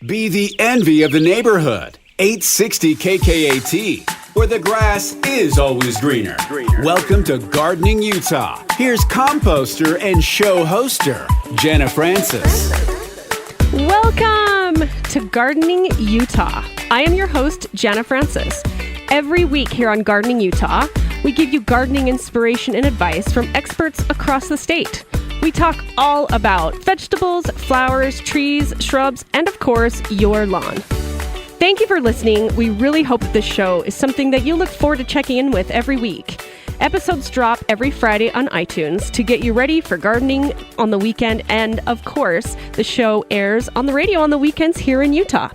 Be the envy of the neighborhood. 860 KKAT, where the grass is always greener. Welcome to Gardening Utah. Here's composter and show hoster, Jenna Francis. Welcome to Gardening Utah. I am your host, Jenna Francis. Every week here on Gardening Utah, we give you gardening inspiration and advice from experts across the state. We talk all about vegetables, flowers, trees, shrubs, and of course, your lawn. Thank you for listening. We really hope that this show is something that you look forward to checking in with every week. Episodes drop every Friday on iTunes to get you ready for gardening on the weekend. And of course, the show airs on the radio on the weekends here in Utah.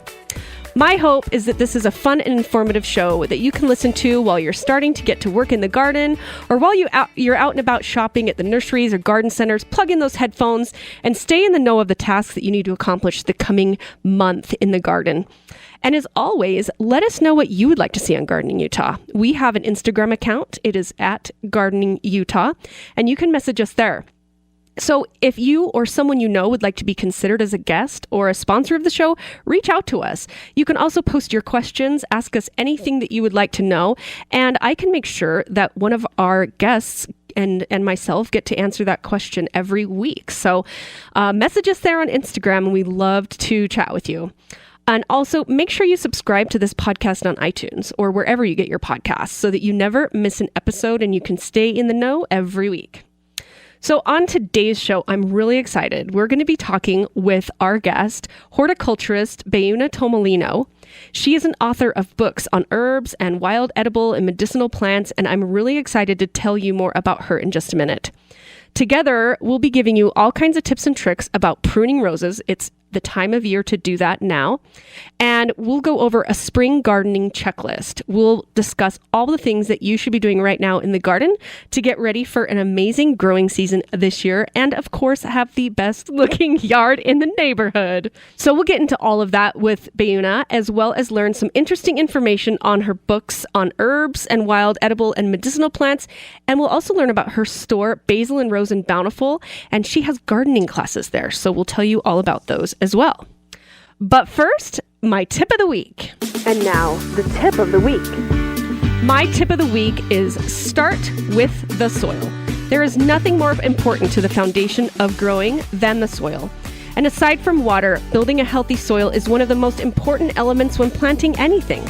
My hope is that this is a fun and informative show that you can listen to while you're starting to get to work in the garden, or while you're out and about shopping at the nurseries or garden centers. Plug in those headphones and stay in the know of the tasks that you need to accomplish the coming month in the garden. And as always, let us know what you would like to see on Gardening Utah. We have an Instagram account. It is at Gardening Utah, and you can message us there. So if you or someone you know would like to be considered as a guest or a sponsor of the show, reach out to us. You can also post your questions, ask us anything that you would like to know, and I can make sure that one of our guests and myself get to answer that question every week. So message us there on Instagram, and we love to chat with you. And also, make sure you subscribe to this podcast on iTunes or wherever you get your podcasts so that you never miss an episode and you can stay in the know every week. So on today's show, I'm really excited. We're going to be talking with our guest, Horticuturist Beuna Tomalino. She is an author of books on herbs and wild edible and medicinal plants, and I'm really excited to tell you more about her in just a minute. Together, we'll be giving you all kinds of tips and tricks about pruning roses. It's the time of year to do that now. And we'll go over a spring gardening checklist. We'll discuss all the things that you should be doing right now in the garden to get ready for an amazing growing season this year. And of course, have the best looking yard in the neighborhood. So we'll get into all of that with Beuna, as well as learn some interesting information on her books on herbs and wild edible and medicinal plants. And we'll also learn about her store, Basil Rose Bountiful, and she has gardening classes there. So we'll tell you all about those as well. But first, my tip of the week. And now, the tip of the week. My tip of the week is start with the soil. There is nothing more important to the foundation of growing than the soil. And aside from water, building a healthy soil is one of the most important elements when planting anything.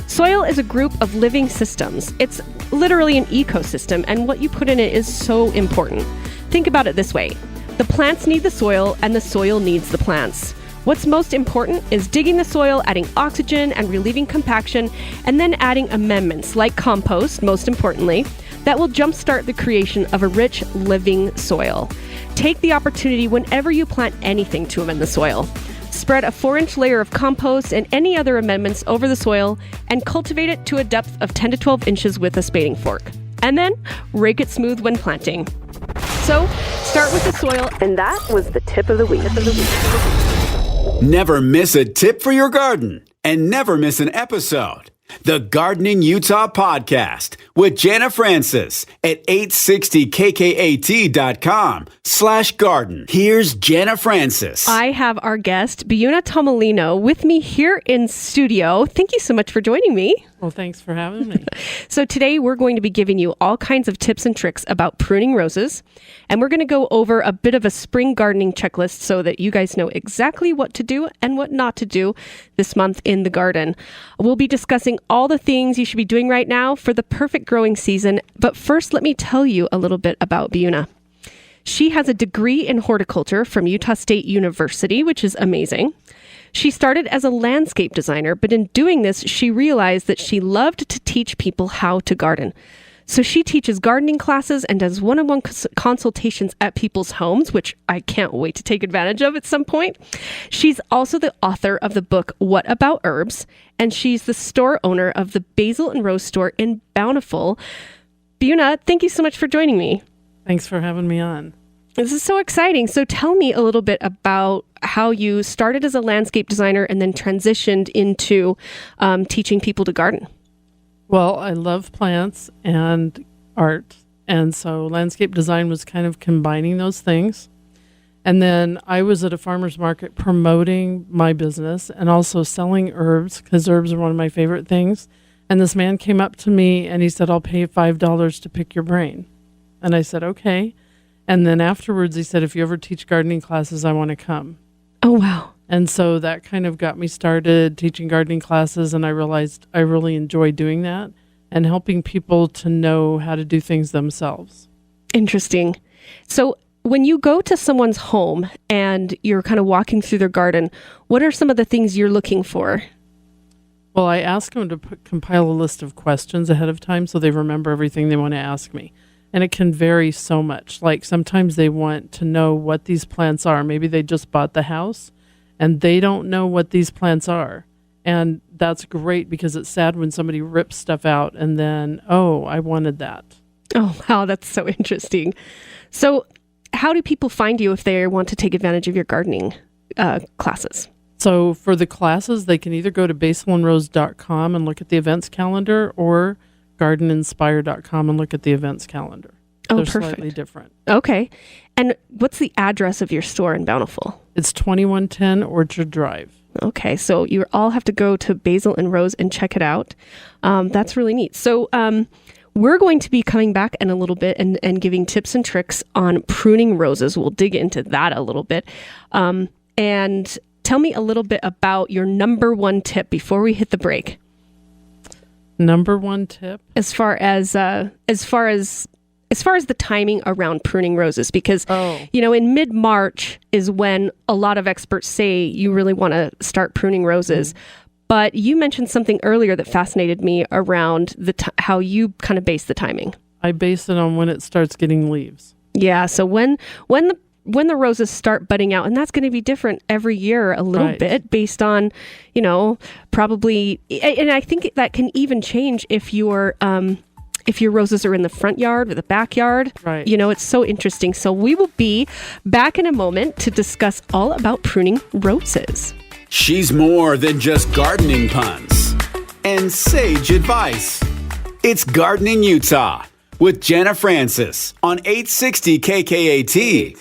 Soil is a group of living systems. It's literally an ecosystem, and what you put in it is so important. Think about it this way. The plants need the soil, and the soil needs the plants. What's most important is digging the soil, adding oxygen and relieving compaction, and then adding amendments like compost, most importantly, that will jumpstart the creation of a rich, living soil. Take the opportunity whenever you plant anything to amend the soil. Spread a 4-inch layer of compost and any other amendments over the soil and cultivate it to a depth of 10 to 12 inches with a spading fork. And then rake it smooth when planting. So start with the soil, and that was the tip of the week. Never miss a tip for your garden and never miss an episode. The Gardening Utah Podcast with Jenna Francis at 860KKAT.com/garden. Here's Jenna Francis. I have our guest, Beuna Tomalino, with me here in studio. Thank you so much for joining me. Well, thanks for having me. So today we're going to be giving you all kinds of tips and tricks about pruning roses. And we're going to go over a bit of a spring gardening checklist so that you guys know exactly what to do and what not to do this month in the garden. We'll be discussing all the things you should be doing right now for the perfect growing season. But first, let me tell you a little bit about Beuna. She has a degree in horticulture from Utah State University, which is amazing. She started as a landscape designer, but in doing this, she realized that she loved to teach people how to garden. So she teaches gardening classes and does one-on-one consultations at people's homes, which I can't wait to take advantage of at some point. She's also the author of the book, What About Herbs? And she's the store owner of the Basil and Rose store in Bountiful. Beuna, thank you so much for joining me. Thanks for having me on. This is so exciting. So tell me a little bit about how you started as a landscape designer and then transitioned into teaching people to garden. Well, I love plants and art, and so landscape design was kind of combining those things. And then I was at a farmer's market promoting my business and also selling herbs, because herbs are one of my favorite things. And this man came up to me and he said, I'll pay you $5 to pick your brain. And I said, okay. And then afterwards he said, if you ever teach gardening classes, I want to come. Oh, wow. And so that kind of got me started teaching gardening classes, and I realized I really enjoy doing that and helping people to know how to do things themselves. Interesting. So when you go to someone's home and you're kind of walking through their garden, what are some of the things you're looking for? Well, I ask them to compile a list of questions ahead of time so they remember everything they want to ask me. And it can vary so much. Like sometimes they want to know what these plants are. Maybe they just bought the house and they don't know what these plants are. And that's great, because it's sad when somebody rips stuff out and then, oh, I wanted that. Oh, wow. That's so interesting. So how do people find you if they want to take advantage of your gardening classes? So for the classes, they can either go to basilandrose.com and look at the events calendar, or gardeninspire.com and look at the events calendar. Oh, They're perfect. slightly different. Okay. And what's the address of your store in Bountiful? It's 2110 Orchard Drive. Okay, so you all have to go to Basil and Rose and check it out. That's really neat. So we're going to be coming back in a little bit and giving tips and tricks on pruning roses. We'll dig into that a little bit. And tell me a little bit about your number one tip before we hit the break. Number one tip? As far as the timing around pruning roses, because, in mid-March is when a lot of experts say you really want to start pruning roses. But you mentioned something earlier that fascinated me around how you kind of base the timing. I base it on when it starts getting leaves. Yeah. So when the roses start budding out, and that's going to be different every year a little bit based on, probably, and I think that can even change if your roses are in the front yard or the backyard. Right. It's so interesting. So we will be back in a moment to discuss all about pruning roses. She's more than just gardening puns and sage advice. It's Gardening Utah with Jenna Francis on 860 KKAT.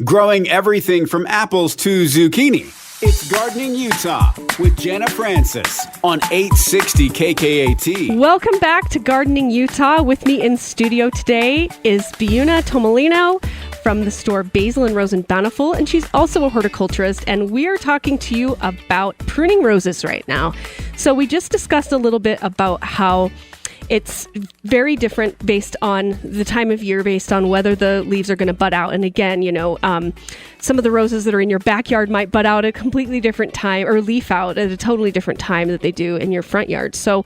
Growing everything from apples to zucchini. It's Gardening Utah with Jenna Francis on 860 KKAT. Welcome back to Gardening Utah. With me in studio today is Beuna Tomalino from the store Basil and Rose in Bountiful, and she's also a horticulturist, and we are talking to you about pruning roses right now. So we just discussed a little bit about how it's very different based on the time of year, based on whether the leaves are going to bud out. And again, some of the roses that are in your backyard might bud out at a completely different time, or leaf out at a totally different time that they do in your front yard. So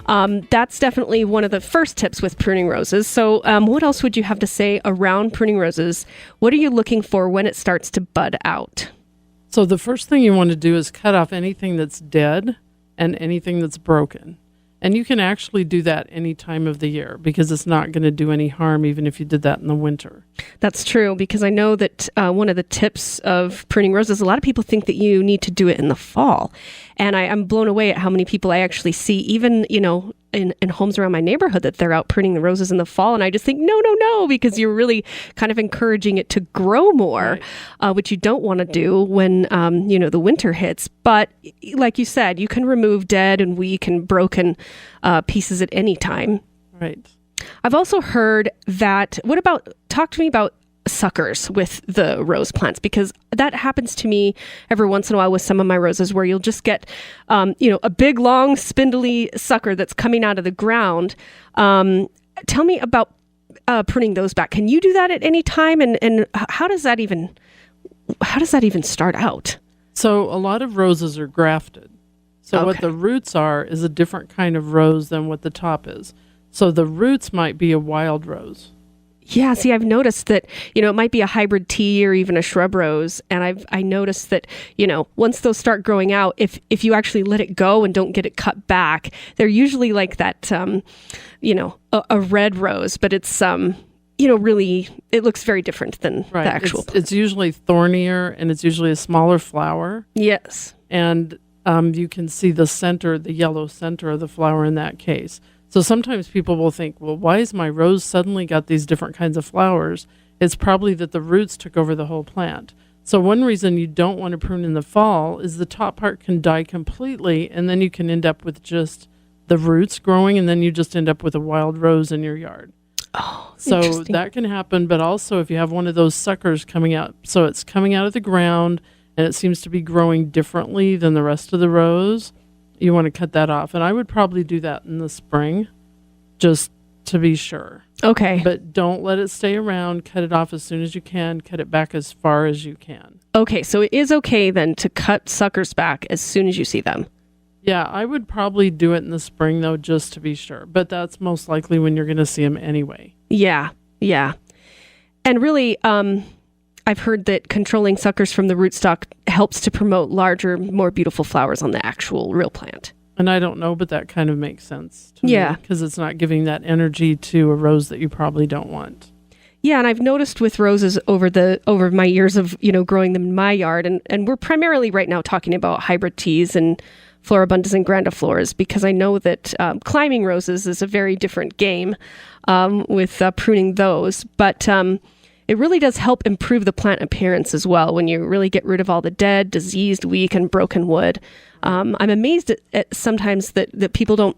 that's definitely one of the first tips with pruning roses. So what else would you have to say around pruning roses? What are you looking for when it starts to bud out? So the first thing you want to do is cut off anything that's dead and anything that's broken. And you can actually do that any time of the year, because it's not going to do any harm even if you did that in the winter. That's true, because I know that one of the tips of pruning roses, a lot of people think that you need to do it in the fall. And I'm blown away at how many people I actually see, even, in homes around my neighborhood, that they're out pruning the roses in the fall. And I just think, no, because you're really kind of encouraging it to grow more, which you don't want to do when, the winter hits. But like you said, you can remove dead and weak and broken pieces at any time. Right. I've also heard that, talk to me about suckers with the rose plants, because that happens to me every once in a while with some of my roses, where you'll just get, a big, long, spindly sucker that's coming out of the ground. Tell me about pruning those back. Can you do that at any time? And how does that even start out? So a lot of roses are grafted. So Okay. what the roots are is a different kind of rose than what the top is. So the roots might be a wild rose. Yeah, see, I've noticed that, it might be a hybrid tea or even a shrub rose. And I noticed that, once those start growing out, if you actually let it go and don't get it cut back, they're usually like that, a red rose, but it's, really, it looks very different than the actual plant. It's usually thornier, and it's usually a smaller flower. Yes. And you can see the yellow center of the flower in that case. So sometimes people will think, well, why is my rose suddenly got these different kinds of flowers? It's probably that the roots took over the whole plant. So one reason you don't want to prune in the fall is the top part can die completely, and then you can end up with just the roots growing, and then you just end up with a wild rose in your yard. Oh, so that can happen, but also if you have one of those suckers coming out, so it's coming out of the ground, and it seems to be growing differently than the rest of the rose, you want to cut that off. And I would probably do that in the spring, just to be sure. Okay. But don't let it stay around. Cut it off as soon as you can. Cut it back as far as you can. Okay, so it is okay then to cut suckers back as soon as you see them. Yeah, I would probably do it in the spring, though, just to be sure. But that's most likely when you're going to see them anyway. Yeah. And really, I've heard that controlling suckers from the rootstock helps to promote larger, more beautiful flowers on the actual real plant. And I don't know, but that kind of makes sense to me, because it's not giving that energy to a rose that you probably don't want. Yeah, and I've noticed with roses over my years of growing them in my yard, and we're primarily right now talking about hybrid teas and floribundas and grandiflores, because I know that climbing roses is a very different game with pruning those, but it really does help improve the plant appearance as well when you really get rid of all the dead, diseased, weak, and broken wood. I'm amazed at sometimes that people don't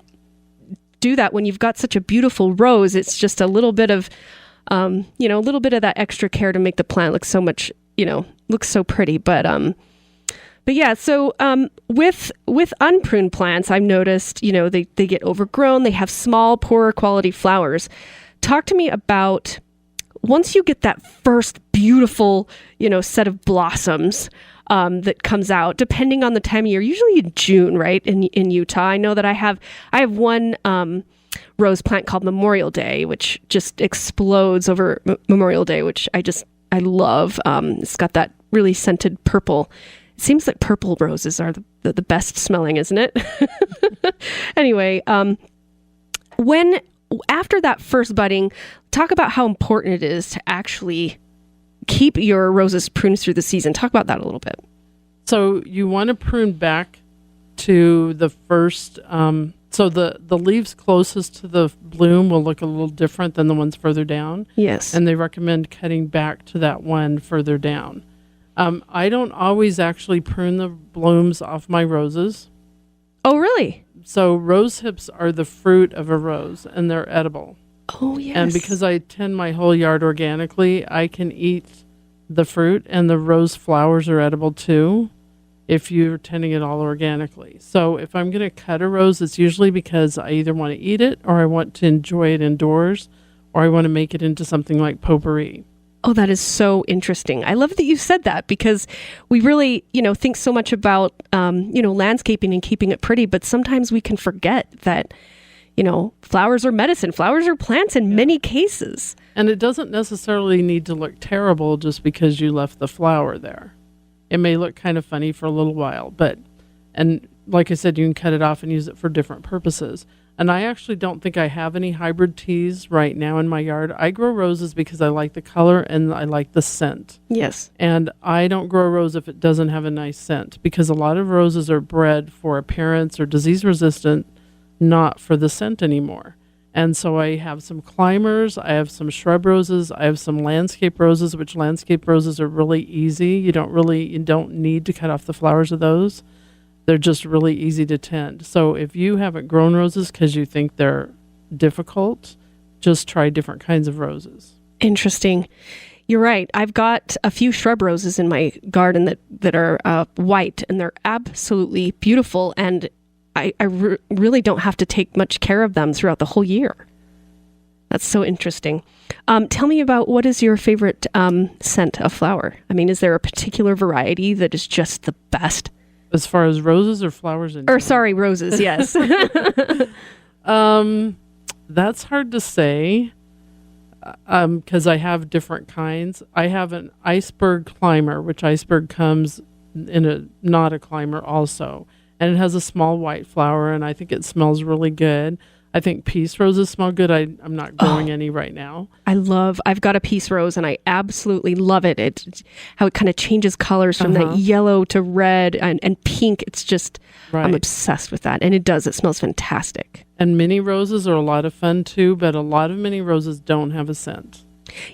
do that when you've got such a beautiful rose. It's just a little bit of, a little bit of that extra care to make the plant look so much, looks so pretty. But yeah, so with unpruned plants, I've noticed, they get overgrown. They have small, poorer quality flowers. Talk to me about once you get that first beautiful, set of blossoms that comes out, depending on the time of year, usually in June, right? In Utah, I know that I have one rose plant called Memorial Day, which just explodes over Memorial Day, which I love. It's got that really scented purple. It seems like purple roses are the best smelling, isn't it? Anyway, after that first budding, talk about how important it is to actually keep your roses pruned through the season. Talk about that a little bit. So you want to prune back to the first, so the leaves closest to the bloom will look a little different than the ones further down. Yes. And they recommend cutting back to that one further down. I don't always actually prune the blooms off my roses. Oh, really? So rose hips are the fruit of a rose, and they're edible. Oh, yes. And because I tend my whole yard organically, I can eat the fruit, and the rose flowers are edible too if you're tending it all organically. So if I'm going to cut a rose, it's usually because I either want to eat it, or I want to enjoy it indoors, or I want to make it into something like potpourri. Oh, that is so interesting. I love that you said that, because we really, think so much about, landscaping and keeping it pretty, but sometimes we can forget that, flowers are medicine. Flowers are plants in many cases. And it doesn't necessarily need to look terrible just because you left the flower there. It may look kind of funny for a little while, and like I said, you can cut it off and use it for different purposes. And I actually don't think I have any hybrid teas right now in my yard. I grow roses because I like the color and I like the scent. Yes. And I don't grow a rose if it doesn't have a nice scent, because a lot of roses are bred for appearance or disease resistant, not for the scent anymore. And so I have some climbers, I have some shrub roses, I have some landscape roses, which landscape roses are really easy. You don't need to cut off the flowers of those. They're just really easy to tend. So if you haven't grown roses because you think they're difficult, just try different kinds of roses. Interesting. You're right. I've got a few shrub roses in my garden that are white, and they're absolutely beautiful. And I really don't have to take much care of them throughout the whole year. That's so interesting. Tell me about, what is your favorite scent of flower? I mean, is there a particular variety that is just the best? As far as roses or flowers? Roses, yes. That's hard to say, because I have different kinds. I have an iceberg climber, which iceberg comes in not a climber also. And it has a small white flower, and I think it smells really good. I think peace roses smell good. I'm not growing any right now. I've got a peace rose and I absolutely love it. How it kind of changes colors from that yellow to red and pink. It's just, I'm obsessed with that. And it smells fantastic. And mini roses are a lot of fun too, but a lot of mini roses don't have a scent.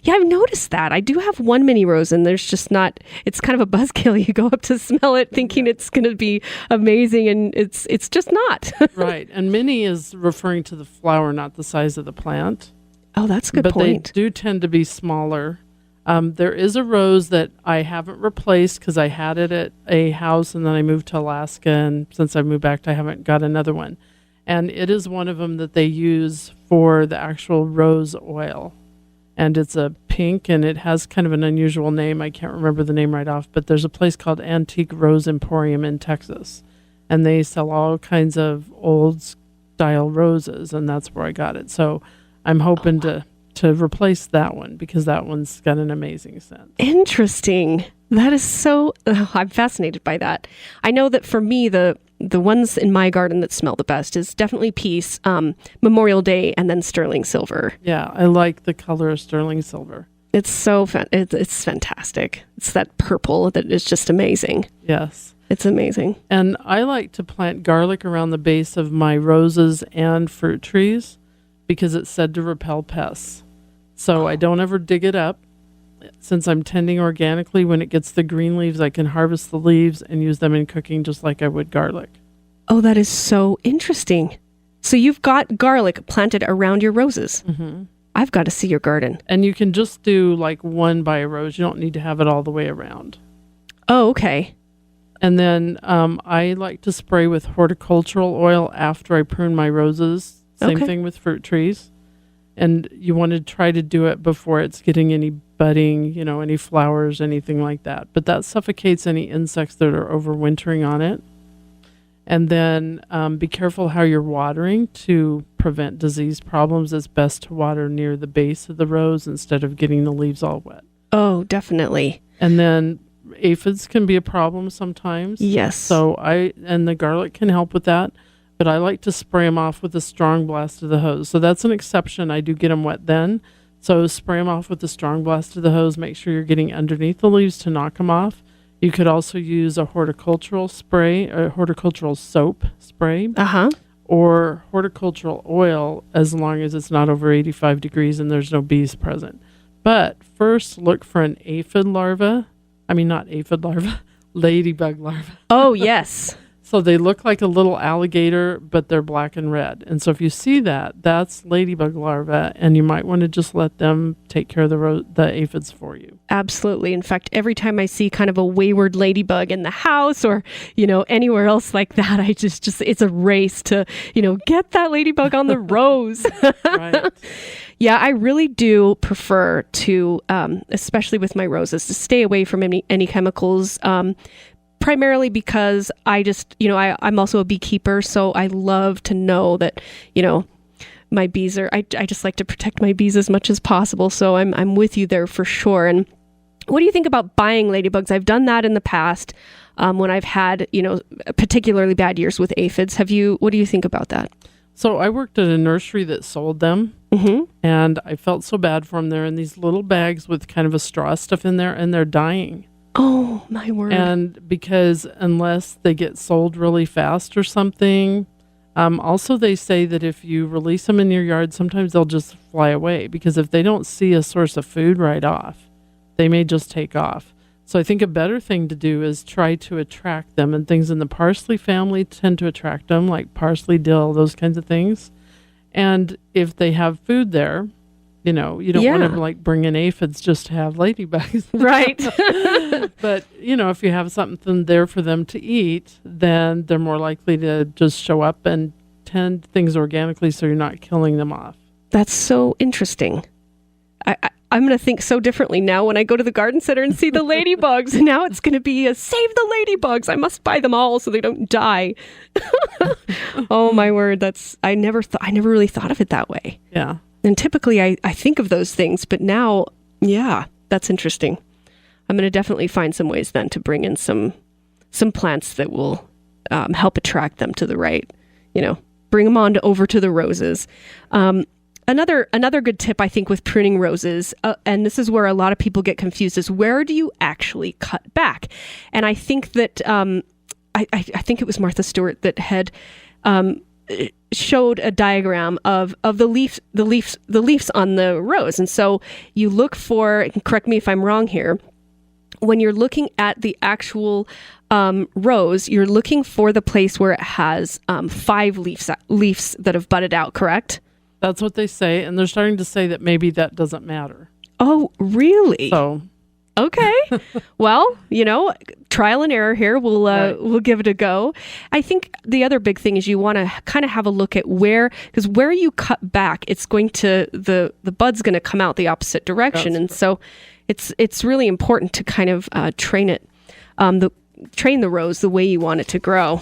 Yeah, I've noticed that. I do have one mini rose and there's just not, it's kind of a buzzkill. You go up to smell it thinking it's going to be amazing and it's just not. Right. And mini is referring to the flower, not the size of the plant. Oh, that's a good point. But they do tend to be smaller. There is a rose that I haven't replaced because I had it at a house and then I moved to Alaska. And since I moved back, I haven't got another one. And it is one of them that they use for the actual rose oil. And it's a pink, and it has kind of an unusual name. I can't remember the name right off, but there's a place called Antique Rose Emporium in Texas. And they sell all kinds of old-style roses, and that's where I got it. So I'm hoping to replace that one because that one's got an amazing scent. Interesting. That is so... I'm fascinated by that. I know that for me, the ones in my garden that smell the best is definitely peace, Memorial Day, and then sterling silver. Yeah, I like the color of sterling silver. It's so it's fantastic. It's that purple that is just amazing. Yes. It's amazing. And I like to plant garlic around the base of my roses and fruit trees because it's said to repel pests. So I don't ever dig it up. Since I'm tending organically, when it gets the green leaves, I can harvest the leaves and use them in cooking just like I would garlic. Oh, that is so interesting. So you've got garlic planted around your roses. Mm-hmm. I've got to see your garden. And you can just do like one by a rose. You don't need to have it all the way around. Oh, okay. And then I like to spray with horticultural oil after I prune my roses. Same thing with fruit trees. And you want to try to do it before it's getting any budding, any flowers, anything like that. But that suffocates any insects that are overwintering on it. And then be careful how you're watering to prevent disease problems. It's best to water near the base of the rose instead of getting the leaves all wet. Oh, definitely. And then aphids can be a problem sometimes. Yes. So and the garlic can help with that. But I like to spray them off with a strong blast of the hose. So that's an exception. I do get them wet then. So spray them off with a strong blast of the hose. Make sure you're getting underneath the leaves to knock them off. You could also use a horticultural spray, a horticultural soap spray, or horticultural oil as long as it's not over 85 degrees and there's no bees present. But first look for an aphid larva. I mean, not aphid larva, ladybug larva. Oh, yes. So they look like a little alligator, but they're black and red. And so if you see that, that's ladybug larvae, and you might want to just let them take care of the aphids for you. Absolutely. In fact, every time I see kind of a wayward ladybug in the house or, anywhere else like that, I just it's a race to, get that ladybug on the rose. Right. Yeah, I really do prefer to, especially with my roses, to stay away from any chemicals. Primarily because I just, I'm also a beekeeper, so I love to know that, my bees are, I just like to protect my bees as much as possible. So I'm with you there for sure. And what do you think about buying ladybugs? I've done that in the past when I've had, particularly bad years with aphids. What do you think about that? So I worked at a nursery that sold them, and I felt so bad for them. They're in these little bags with kind of a straw stuff in there, and they're dying. Oh, my word. And because unless they get sold really fast or something, also they say that if you release them in your yard, sometimes they'll just fly away because if they don't see a source of food right off, they may just take off. So I think a better thing to do is try to attract them, and things in the parsley family tend to attract them, like parsley, dill, those kinds of things. And if they have food there, you don't want to bring in aphids just to have ladybugs. Right. But, if you have something there for them to eat, then they're more likely to just show up and tend things organically so you're not killing them off. That's so interesting. I'm going to think so differently now when I go to the garden center and see the ladybugs. And now it's going to be a save the ladybugs. I must buy them all so they don't die. Oh, my word. I never really thought of it that way. Yeah. And typically I think of those things, but now, yeah, that's interesting. I'm going to definitely find some ways then to bring in some plants that will help attract them to the right, bring them on over to the roses. Another good tip, I think, with pruning roses, and this is where a lot of people get confused, is where do you actually cut back? And I think that I think it was Martha Stewart that had showed a diagram of the leaves on the rose. And so you look for, correct me if I'm wrong here, when you're looking at the actual rose, you're looking for the place where it has 5 leaves that have budded out, correct? That's what they say, and they're starting to say that maybe that doesn't matter. Oh, really? So, okay. Well, trial and error here. We'll give it a go. I think the other big thing is you want to kind of have a look at because where you cut back, it's going to the bud's going to come out the opposite direction, and so it's really important to kind of train the rose the way you want it to grow.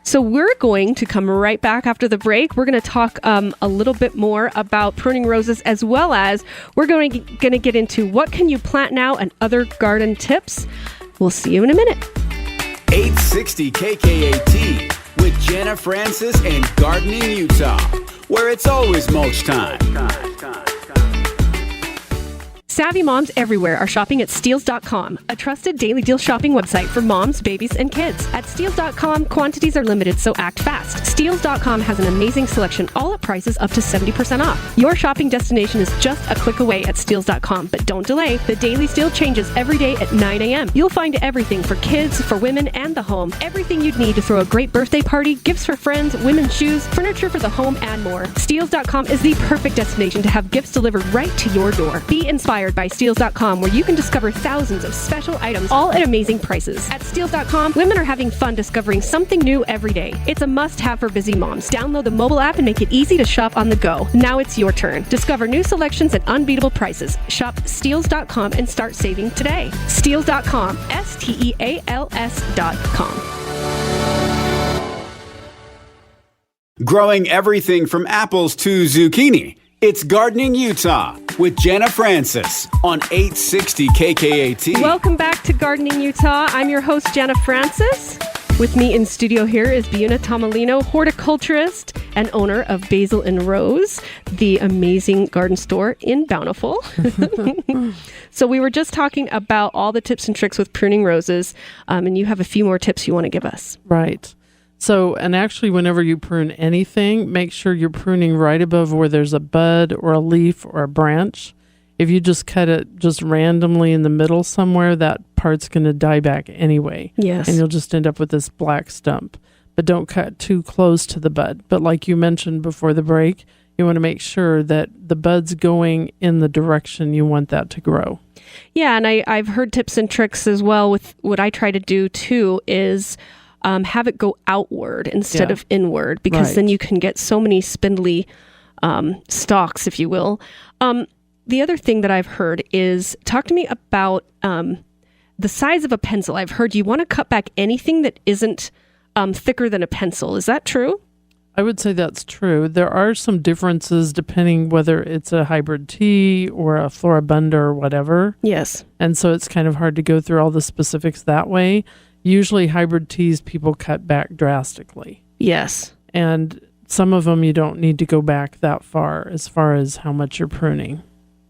So we're going to come right back after the break. We're going to talk a little bit more about pruning roses, as well as we're going to get into what can you plant now and other garden tips. We'll see you in a minute. 860 KKAT with Jenna Francis and Gardening Utah, where it's always mulch time. Savvy moms everywhere are shopping at Steals.com, a trusted daily deal shopping website for moms, babies, and kids. At Steals.com, quantities are limited, so act fast. Steals.com has an amazing selection, all at prices up to 70% off. Your shopping destination is just a click away at Steals.com, but don't delay. The daily steal changes every day at 9 a.m. You'll find everything for kids, for women, and the home. Everything you'd need to throw a great birthday party, gifts for friends, women's shoes, furniture for the home, and more. Steals.com is the perfect destination to have gifts delivered right to your door. Be inspired by Steals.com, where you can discover thousands of special items, all at amazing prices. At Steals.com, women are having fun discovering something new every day. It's a must-have for busy moms. Download the mobile app and make it easy to shop on the go. Now it's your turn. Discover new selections at unbeatable prices. Shop Steals.com and start saving today. Steals.com, STEALS.com. Growing everything from apples to zucchini. It's Gardening Utah with Jenna Francis on 860 KKAT. Welcome back to Gardening Utah. I'm your host, Jenna Francis. With me in studio here is Beuna Tomalino, horticulturist and owner of Basil Rose, the amazing garden store in Bountiful. So we were just talking about all the tips and tricks with pruning roses, and you have a few more tips you want to give us. Right. So, and actually, whenever you prune anything, make sure you're pruning right above where there's a bud or a leaf or a branch. If you just cut it just randomly in the middle somewhere, that part's going to die back anyway. Yes. And you'll just end up with this black stump. But don't cut too close to the bud. But like you mentioned before the break, you want to make sure that the bud's going in the direction you want that to grow. Yeah, and I've heard tips and tricks as well with what I try to do too is have it go outward instead of inward, because then you can get so many spindly stalks, if you will. The other thing that I've heard is, talk to me about the size of a pencil. I've heard you want to cut back anything that isn't thicker than a pencil. Is that true? I would say that's true. There are some differences depending whether it's a hybrid tea or a floribunda or whatever. Yes. And so it's kind of hard to go through all the specifics that way. Usually hybrid teas people cut back drastically. Yes. And some of them you don't need to go back that far as how much you're pruning.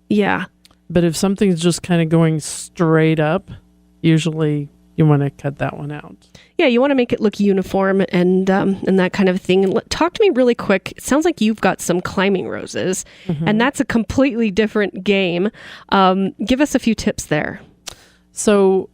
Yeah. But if something's just kind of going straight up, usually you want to cut that one out. Yeah, you want to make it look uniform and that kind of thing. And talk to me really quick. It sounds like you've got some climbing roses, and that's a completely different game. Give us a few tips there. So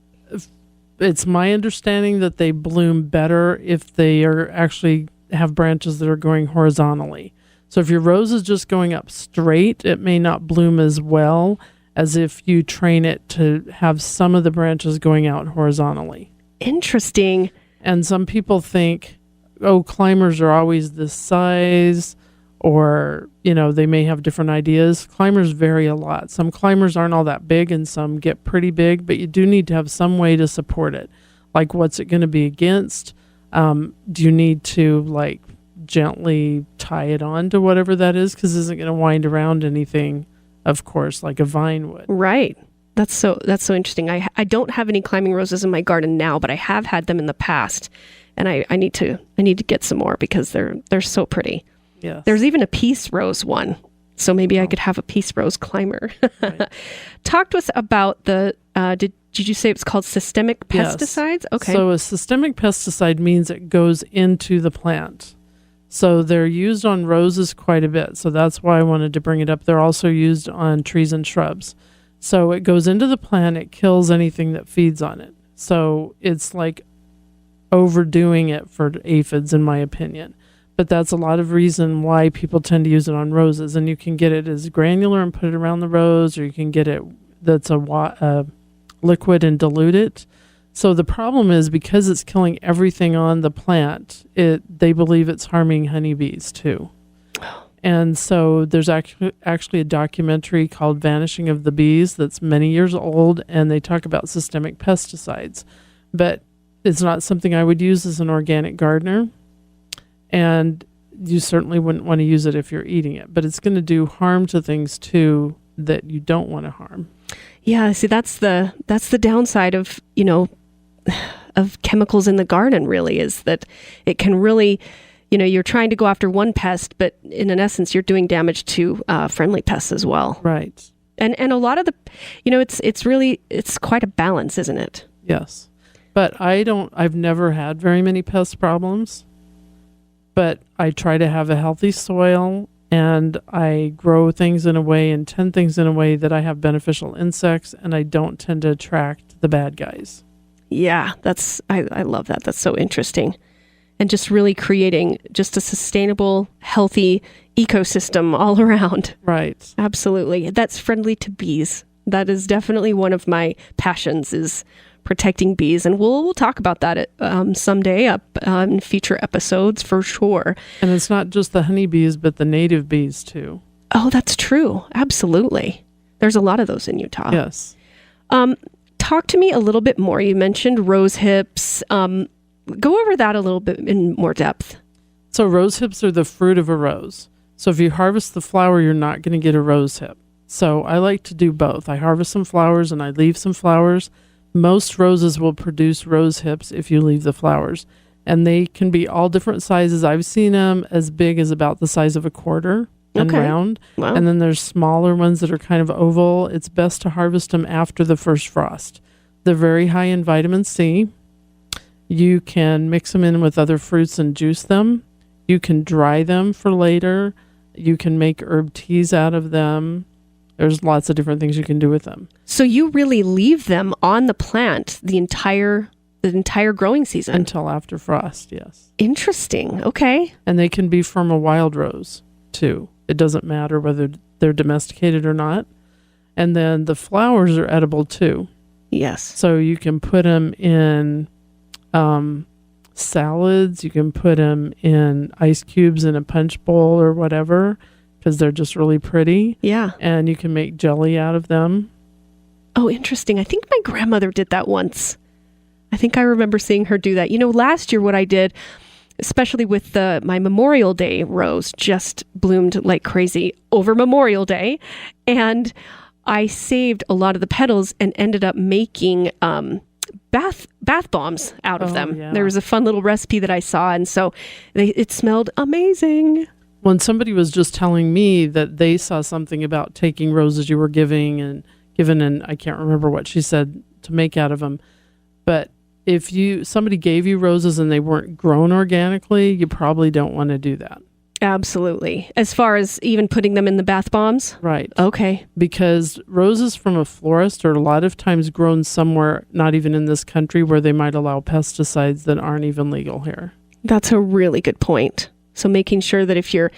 it's my understanding that they bloom better if they are actually have branches that are going horizontally. So if your rose is just going up straight, it may not bloom as well as if you train it to have some of the branches going out horizontally. Interesting. And some people think, oh, climbers are always this size, or, they may have different ideas. Climbers vary a lot. Some climbers aren't all that big and some get pretty big, but you do need to have some way to support it. Like, what's it going to be against? Do you need to, gently tie it on to whatever that is? Because it isn't going to wind around anything, of course, like a vine would. Right. That's so interesting. I don't have any climbing roses in my garden now, but I have had them in the past, and I need to get some more because they're so pretty. Yes. There's even a peace rose one, so maybe I could have a peace rose climber. Right. Talk to us about the did you say it's called systemic pesticides? Yes. Okay. So a systemic pesticide means it goes into the plant. So they're used on roses quite a bit. So that's why I wanted to bring it up. They're also used on trees and shrubs. So it goes into the plant, it kills anything that feeds on it. So it's like overdoing it for aphids, in my opinion. But that's a lot of reason why people tend to use it on roses. And you can get it as granular and put it around the rose, or you can get it that's a liquid and dilute it. So the problem is because it's killing everything on the plant, they believe it's harming honeybees too. And so there's actually a documentary called Vanishing of the Bees that's many years old, and they talk about systemic pesticides. But it's not something I would use as an organic gardener, and you certainly wouldn't want to use it if you're eating it. But it's going to do harm to things too that you don't want to harm. Yeah, see, that's the downside of, of chemicals in the garden, really, is that it can really, you're trying to go after one pest, but in an essence, you're doing damage to friendly pests as well. Right. And a lot of the, it's quite a balance, isn't it? Yes. But I've never had very many pest problems, but I try to have a healthy soil, and I grow things in a way and tend things in a way that I have beneficial insects, and I don't tend to attract the bad guys. Yeah, I love that. That's so interesting. And just really creating just a sustainable, healthy ecosystem all around. Right. Absolutely. That's friendly to bees. That is definitely one of my passions, is protecting bees. And we'll talk about that someday up in future episodes for sure. And it's not just the honeybees, but the native bees too. Oh, that's true. Absolutely. There's a lot of those in Utah. Yes. Talk to me a little bit more. You mentioned rose hips. Go over that a little bit in more depth. So rose hips are the fruit of a rose. So if you harvest the flower, you're not going to get a rose hip. So I like to do both. I harvest some flowers and I leave some flowers. Most roses will produce rose hips if you leave the flowers. And they can be all different sizes. I've seen them as big as about the size of a quarter and round. Wow. And then there's smaller ones that are kind of oval. It's best to harvest them after the first frost. They're very high in vitamin C. You can mix them in with other fruits and juice them. You can dry them for later. You can make herb teas out of them. There's lots of different things you can do with them. So you really leave them on the plant the entire growing season? Until after frost, yes. Interesting. Okay. And they can be from a wild rose, too. It doesn't matter whether they're domesticated or not. And then the flowers are edible, too. Yes. So you can put them in salads. You can put them in ice cubes in a punch bowl or whatever, because they're just really pretty. Yeah. And you can make jelly out of them. Oh, interesting. I think my grandmother did that once. I think I remember seeing her do that. Last year what I did, especially with my Memorial Day rose, just bloomed like crazy over Memorial Day. And I saved a lot of the petals and ended up making bath bombs out of them. Yeah. There was a fun little recipe that I saw, and so it smelled amazing. When somebody was just telling me that they saw something about taking roses you were given, and I can't remember what she said to make out of them, but if somebody gave you roses and they weren't grown organically, you probably don't want to do that. Absolutely. As far as even putting them in the bath bombs? Right. Okay. Because roses from a florist are a lot of times grown somewhere, not even in this country, where they might allow pesticides that aren't even legal here. That's a really good point. So making sure that if you're,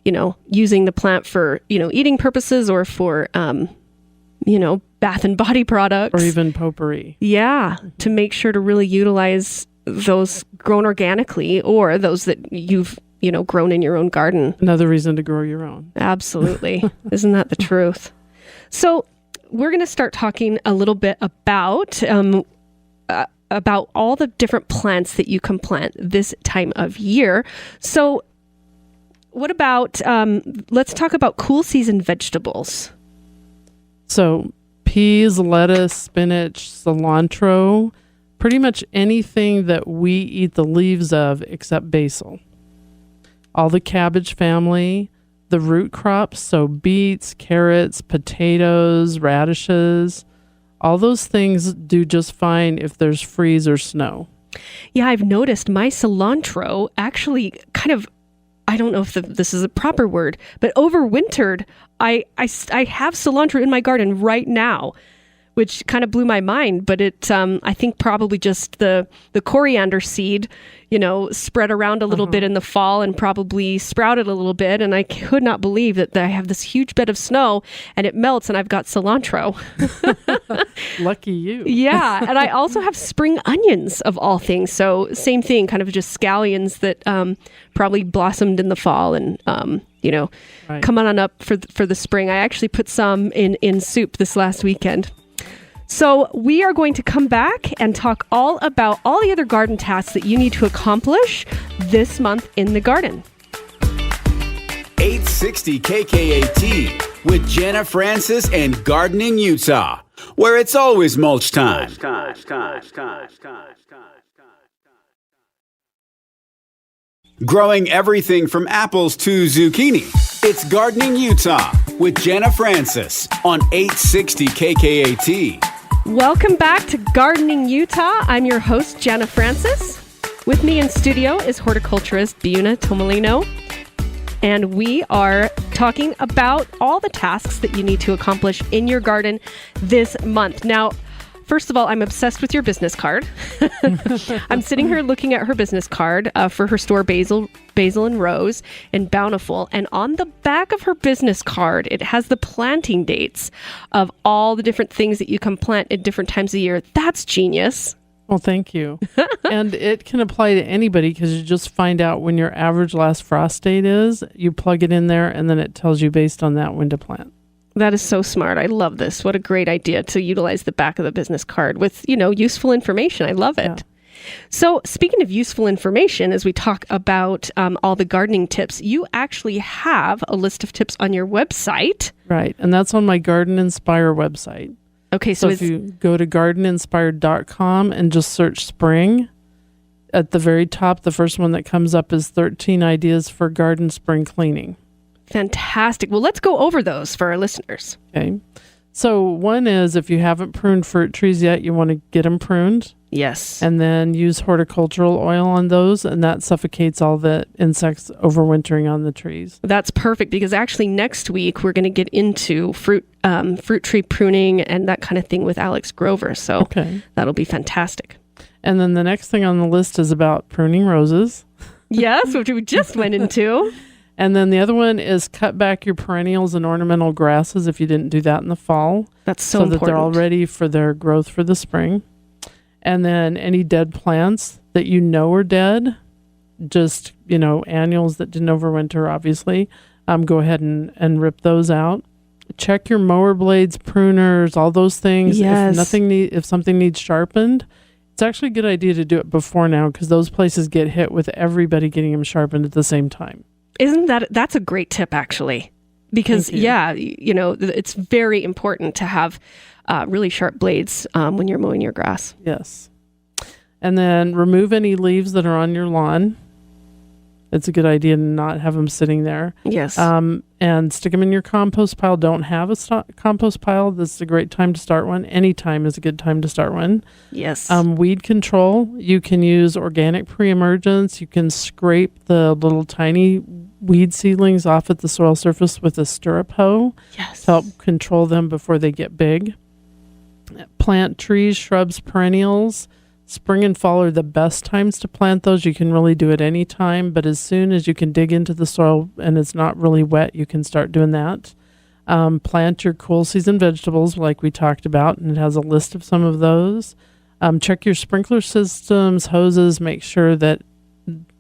using the plant for, eating purposes or for, bath and body products. Or even potpourri. Yeah. Mm-hmm. To make sure to really utilize those grown organically or those that you've, grown in your own garden. Another reason to grow your own. Absolutely. Isn't that the truth? So we're going to start talking a little bit about all the different plants that you can plant this time of year. So what about, let's talk about cool season vegetables. So peas, lettuce, spinach, cilantro, pretty much anything that we eat the leaves of except basil. All the cabbage family, the root crops, so beets, carrots, potatoes, radishes, all those things do just fine if there's freeze or snow. Yeah, I've noticed my cilantro actually kind of, I don't know if this is a proper word, but overwintered. I have cilantro in my garden right now, which kind of blew my mind. But it, I think probably just the coriander seed, spread around a little bit in the fall and probably sprouted a little bit. And I could not believe that I have this huge bed of snow and it melts and I've got cilantro. Lucky you. Yeah. And I also have spring onions of all things. So same thing, kind of just scallions that probably blossomed in the fall and, right. Come on up for the spring. I actually put some in soup this last weekend. So we are going to come back and talk all about all the other garden tasks that you need to accomplish this month in the garden. 860 KKAT with Jenna Francis and Gardening Utah, where it's always mulch time. Growing everything from apples to zucchini. It's Gardening Utah with Jenna Francis on 860 KKAT. Welcome back to Gardening Utah. I'm your host, Jenna Francis. With me in studio is Horticulturist Beuna Tomalino. And we are talking about all the tasks that you need to accomplish in your garden this month. Now, first of all, I'm obsessed with your business card. I'm sitting here looking at her business card for her store, Basil and Rose in Bountiful. And on the back of her business card, it has the planting dates of all the different things that you can plant at different times of year. That's genius. Well, thank you. And it can apply to anybody because you just find out when your average last frost date is, you plug it in there, and then it tells you based on that when to plant. That is so smart. I love this. What a great idea to utilize the back of the business card with, useful information. I love it. Yeah. So speaking of useful information, as we talk about all the gardening tips, you actually have a list of tips on your website. Right. And that's on my Garden Inspire website. Okay. So if you go to gardeninspired.com and just search spring, at the very top, the first one that comes up is 13 ideas for garden spring cleaning. Fantastic. Well, let's go over those for our listeners. Okay. So one is if you haven't pruned fruit trees yet, you want to get them pruned. Yes. And then use horticultural oil on those, and that suffocates all the insects overwintering on the trees. That's perfect because actually next week we're going to get into fruit tree pruning and that kind of thing with Alex Grover. So That'll be fantastic. And then the next thing on the list is about pruning roses. Yes, which we just went into. And then the other one is cut back your perennials and ornamental grasses if you didn't do that in the fall. That's so important. So that they're all ready for their growth for the spring. And then any dead plants that are dead, just, annuals that didn't overwinter, obviously, go ahead and rip those out. Check your mower blades, pruners, all those things. Yes. If something needs sharpened, it's actually a good idea to do it before now because those places get hit with everybody getting them sharpened at the same time. That's a great tip, actually, because it's very important to have really sharp blades when you're mowing your grass. Yes. And then remove any leaves that are on your lawn. It's a good idea to not have them sitting there. Yes. And stick them in your compost pile. Don't have a compost pile. This is a great time to start one. Any time is a good time to start one. Yes. Weed control. You can use organic pre-emergence. You can scrape the little tiny weed seedlings off at the soil surface with a stirrup hoe. Yes. To help control them before they get big. Plant trees, shrubs, perennials. Spring and fall are the best times to plant those. You can really do it any time, but as soon as you can dig into the soil and it's not really wet, you can start doing that. Plant your cool season vegetables like we talked about, and it has a list of some of those. Check your sprinkler systems, hoses, make sure that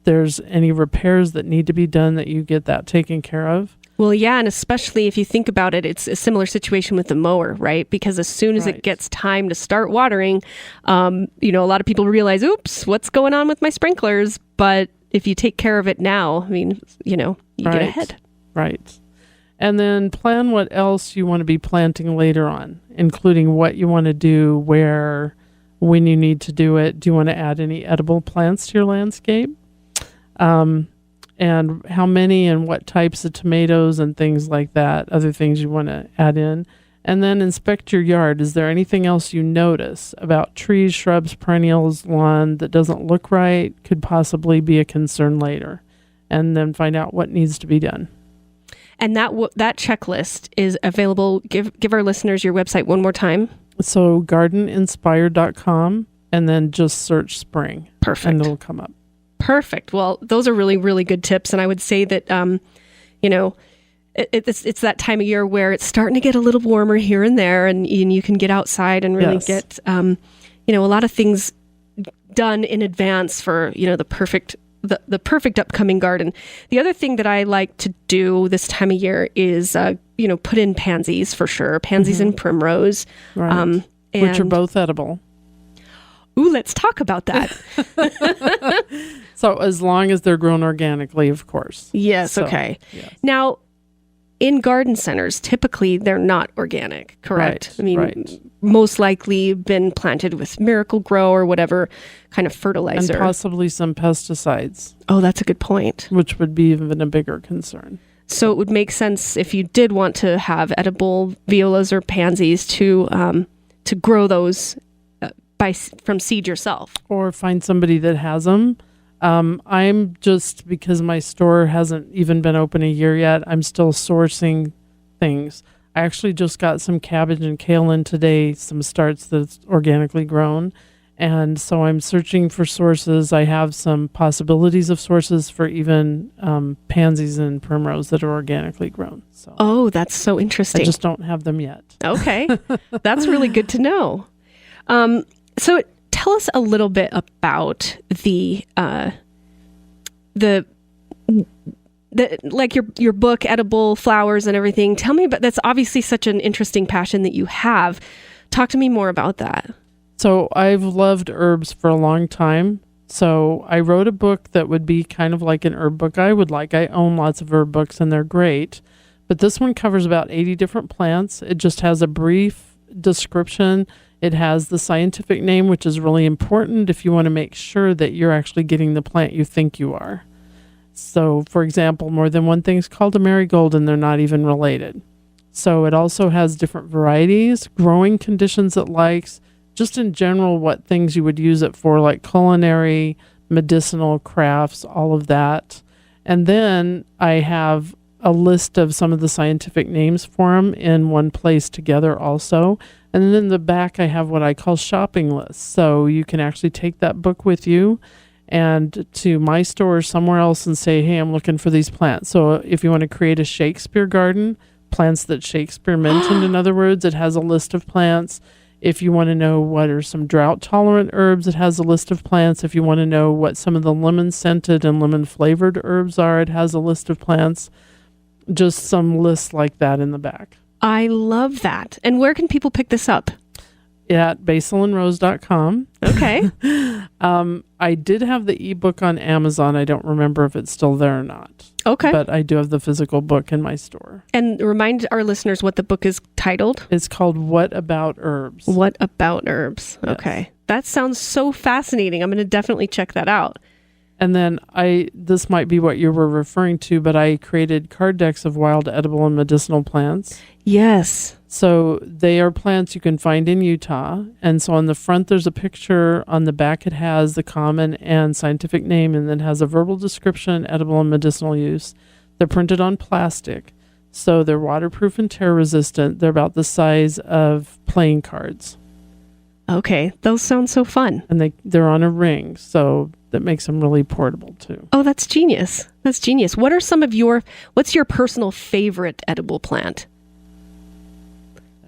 there's any repairs that need to be done, that you get that taken care of. Well, yeah, and especially if you think about it, it's a similar situation with the mower, right? Because as soon as it gets time to start watering, a lot of people realize, oops, what's going on with my sprinklers? But if you take care of it now, you get ahead. Right. And then plan what else you want to be planting later on, including what you want to do, where, when you need to do it. Do you want to add any edible plants to your landscape? And how many and what types of tomatoes and things like that, other things you want to add in. And then inspect your yard. Is there anything else you notice about trees, shrubs, perennials, lawn that doesn't look right, could possibly be a concern later? And then find out what needs to be done. And that checklist is available. Give our listeners your website one more time. So gardeninspired.com, and then just search spring. Perfect. And it'll come up. Perfect. Well, those are really, really good tips. And I would say that, it's that time of year where it's starting to get a little warmer here and there, and you can get outside and really get, a lot of things done in advance for, the perfect upcoming garden. The other thing that I like to do this time of year is, put in pansies for sure. Pansies and primrose. Right. Which are both edible. Ooh, let's talk about that. So as long as they're grown organically, of course. Yes, so, okay. Yes. Now, in garden centers, typically they're not organic, correct? Right, I mean, most likely been planted with Miracle-Gro or whatever kind of fertilizer. And possibly some pesticides. Oh, that's a good point. Which would be even a bigger concern. So it would make sense if you did want to have edible violas or pansies to grow those from seed yourself. Or find somebody that has them. I'm just, because my store hasn't even been open a year yet, I'm still sourcing things. I actually just got some cabbage and kale in today, some starts that's organically grown. And so I'm searching for sources. I have some possibilities of sources for even pansies and primrose that are organically grown. So oh, that's so interesting. I just don't have them yet. Okay. That's really good to know. So tell us a little bit about the like your book, Edible Flowers and everything. Tell me about, that's obviously such an interesting passion that you have. Talk to me more about that. So I've loved herbs for a long time. So I wrote a book that would be kind of like an herb book I would like. I own lots of herb books and they're great. But this one covers about 80 different plants. It just has a brief description. It has the scientific name, which is really important if you want to make sure that you're actually getting the plant you think you are. So, for example, more than one thing is called a marigold, and they're not even related. So it also has different varieties, growing conditions it likes, just in general what things you would use it for, like culinary, medicinal, crafts, all of that. And then I have a list of some of the scientific names for them in one place together also. And then in the back, I have what I call shopping lists. So you can actually take that book with you and to my store or somewhere else and say, hey, I'm looking for these plants. So if you want to create a Shakespeare garden, plants that Shakespeare mentioned, in other words, it has a list of plants. If you want to know what are some drought-tolerant herbs, it has a list of plants. If you want to know what some of the lemon-scented and lemon-flavored herbs are, it has a list of plants. Just some lists like that in the back. I love that. And where can people pick this up? At basilandrose.com. Okay. I did have the ebook on Amazon. I don't remember if it's still there or not. Okay. But I do have the physical book in my store. And remind our listeners what the book is titled. It's called What About Herbs? What About Herbs? Yes. Okay. That sounds so fascinating. I'm going to definitely check that out. And then this might be what you were referring to, but I created card decks of wild, edible, and medicinal plants. Yes. So they are plants you can find in Utah. And so on the front, there's a picture. On the back, it has the common and scientific name, and then has a verbal description, edible and medicinal use. They're printed on plastic. So they're waterproof and tear resistant. They're about the size of playing cards. Okay. Those sound so fun. And they're on a ring. So that makes them really portable too. Oh, that's genius. That's genius. What's your personal favorite edible plant?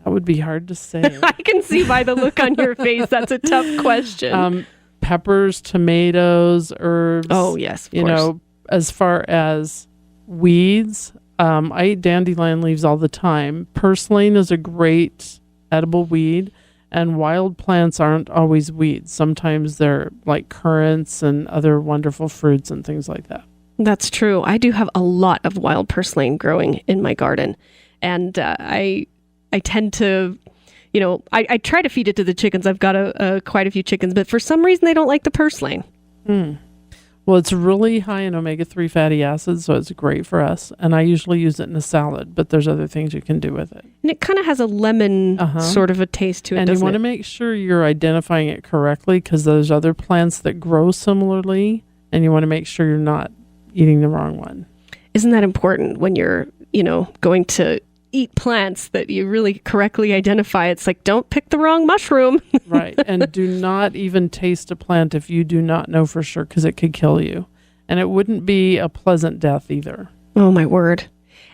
That would be hard to say. I can see by the look on your face. That's a tough question. Peppers, tomatoes, herbs. Oh, yes, of course. You know, as far as weeds, I eat dandelion leaves all the time. Purslane is a great edible weed. And wild plants aren't always weeds. Sometimes they're like currants and other wonderful fruits and things like that. That's true. I do have a lot of wild purslane growing in my garden. And I tend to, I try to feed it to the chickens. I've got quite a few chickens, but for some reason they don't like the purslane. Well, it's really high in omega-3 fatty acids, so it's great for us. And I usually use it in a salad, but there's other things you can do with it. And it kind of has a lemon sort of a taste to it, and you want to make sure you're identifying it correctly, because there's other plants that grow similarly, and you want to make sure you're not eating the wrong one. Isn't that important when you're, going to eat plants, that you really correctly identify? It's like, don't pick the wrong mushroom. Right. And do not even taste a plant if you do not know for sure, because it could kill you. And it wouldn't be a pleasant death either. Oh, my word.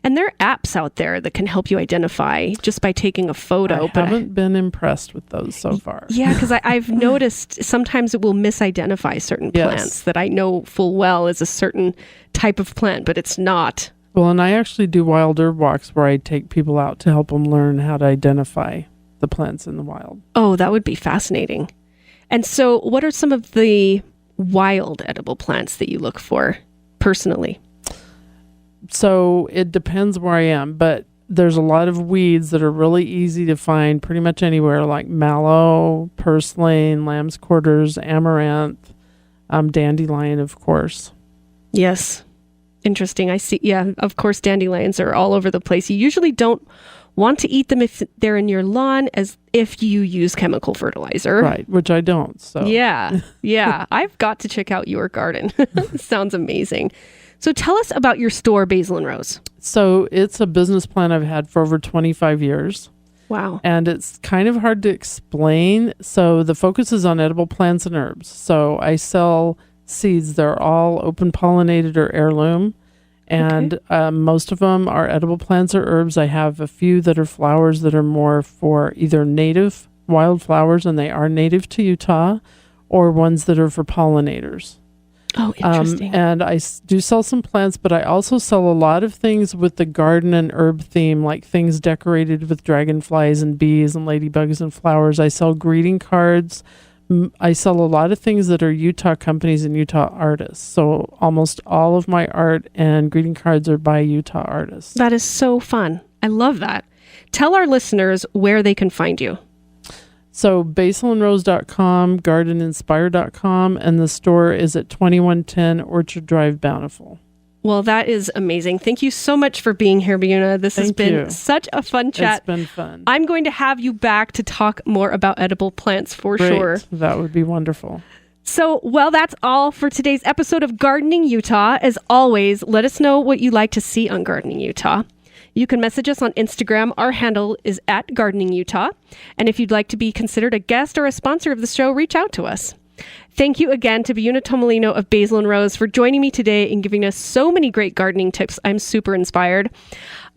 And there are apps out there that can help you identify just by taking a photo. I haven't been impressed with those so far. Yeah, because I've noticed sometimes it will misidentify certain plants that I know full well is a certain type of plant, but it's not. Well, and I actually do wild herb walks where I take people out to help them learn how to identify the plants in the wild. Oh, that would be fascinating. And so what are some of the wild edible plants that you look for personally? So it depends where I am, but there's a lot of weeds that are really easy to find pretty much anywhere, like mallow, purslane, lamb's quarters, amaranth, dandelion, of course. Yes. Interesting. I see. Yeah, of course, dandelions are all over the place. You usually don't want to eat them if they're in your lawn, as if you use chemical fertilizer. Right, which I don't. So Yeah. I've got to check out your garden. Sounds amazing. So tell us about your store, Basil and Rose. So it's a business plan I've had for over 25 years. Wow. And it's kind of hard to explain. So the focus is on edible plants and herbs. So I sell seeds. They're all open pollinated or heirloom. And most of them are edible plants or herbs. I have a few that are flowers that are more for either native wild flowers, and they are native to Utah, or ones that are for pollinators. Oh, interesting. And I do sell some plants, but I also sell a lot of things with the garden and herb theme, like things decorated with dragonflies and bees and ladybugs and flowers. I sell greeting cards. I sell a lot of things that are Utah companies and Utah artists. So almost all of my art and greeting cards are by Utah artists. That is so fun. I love that. Tell our listeners where they can find you. So basilandrose.com, gardeninspire.com, and the store is at 2110 Orchard Drive, Bountiful. Well, that is amazing. Thank you so much for being here, Beuna. This has been such a fun chat. It's been fun. I'm going to have you back to talk more about edible plants for sure. That would be wonderful. So, well, that's all for today's episode of Gardening Utah. As always, let us know what you'd like to see on Gardening Utah. You can message us on Instagram. Our handle is @GardeningUtah. And if you'd like to be considered a guest or a sponsor of the show, reach out to us. Thank you again to Beuna Tomalino of Basil and Rose for joining me today and giving us so many great gardening tips. I'm super inspired.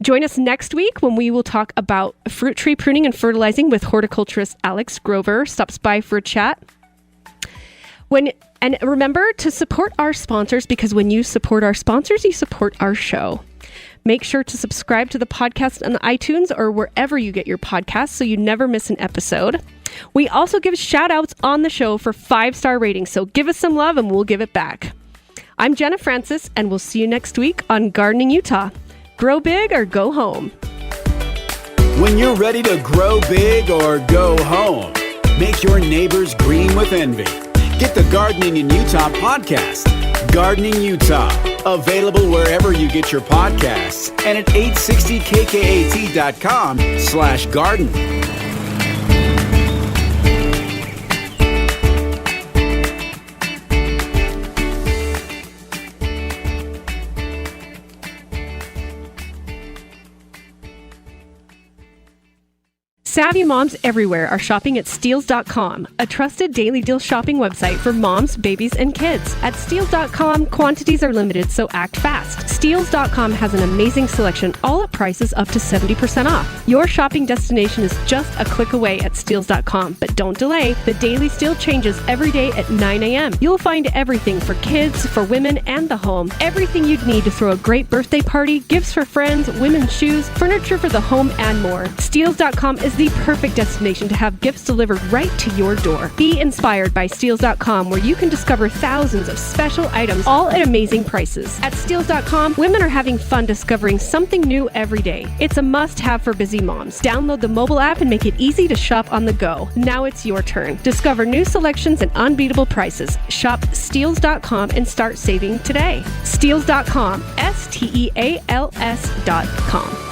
Join us next week when we will talk about fruit tree pruning and fertilizing with horticulturist Alex Grover. Stops by for a chat. And remember to support our sponsors, because when you support our sponsors, you support our show. Make sure to subscribe to the podcast on iTunes or wherever you get your podcasts so you never miss an episode. We also give shout outs on the show for 5-star ratings, so give us some love and we'll give it back. I'm Jenna Francis, and we'll see you next week on Gardening Utah. Grow big or go home. When you're ready to grow big or go home, make your neighbors green with envy. Get the Gardening in Utah podcast, Gardening Utah, available wherever you get your podcasts and at 860kkat.com/garden. Savvy moms everywhere are shopping at Steals.com, a trusted daily deal shopping website for moms, babies, and kids. At Steals.com, quantities are limited, so act fast. Steals.com has an amazing selection, all at prices up to 70% off. Your shopping destination is just a click away at Steals.com, but don't delay. The Daily Steal changes every day at 9 a.m. You'll find everything for kids, for women, and the home. Everything you'd need to throw a great birthday party, gifts for friends, women's shoes, furniture for the home, and more. Steals.com is the the perfect destination to have gifts delivered right to your door. Be inspired by Steals.com, where you can discover thousands of special items, all at amazing prices. At Steals.com, women are having fun discovering something new every day. It's a must-have for busy moms. Download the mobile app and make it easy to shop on the go. Now it's your turn. Discover new selections and unbeatable prices. Shop Steals.com and start saving today. Steals.com, Steals.com.